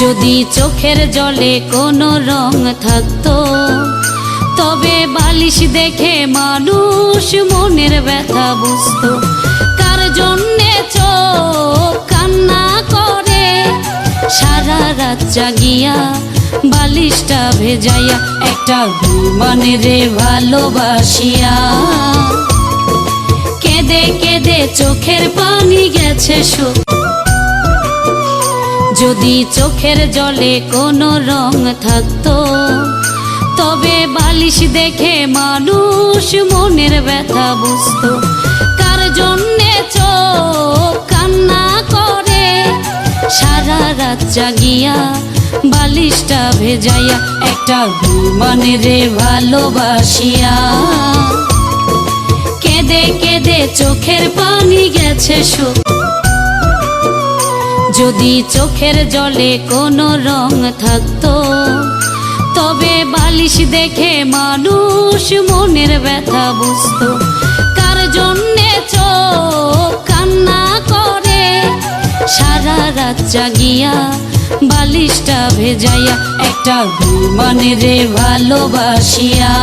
যদি চোখের জলে কোনো রং থাকতো, তবে বালিশ দেখে মানুষ মনের ব্যথা বুঝতো। কার জন্যে চোখ কান্না করে, সারা রাত জাগিয়া বালিশটা ভেজাইয়া, একটা ঘুমানে রে ভালোবাসিয়া। কেঁদে কেঁদে চোখের পানি গেছে শুকিয়ে। যদি চোখের জলে কোনো রং থাকতো, তবে বালিশ দেখে মানুষ মনের ব্যথা বুঝতো। কার জন্যে চোখ কান্না করে, সারা রাত জাগিয়া বালিশটা ভেজাইয়া, একটা ঘুমানে রে ভালোবাসিয়া। কেঁদে কেঁদে চোখের পানি গেছে শুকিয়ে। যদি চোখের জলে কোনো রং থাকতো, তবে বালিশ দেখে মানুষ মনের ব্যথা বুঝতো। কার জন্যে চোখ কান্না করে, সারা রাত জাগিয়া বালিশটা ভেজাইয়া, একটা ঘুমানে রে ভালোবাসিয়া।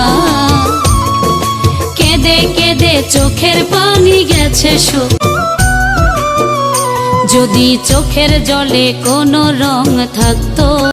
কেঁদে কেঁদে চোখের পানি গেছে শুকিয়ে। যদি চোখের জলে কোনো রং থাকতো।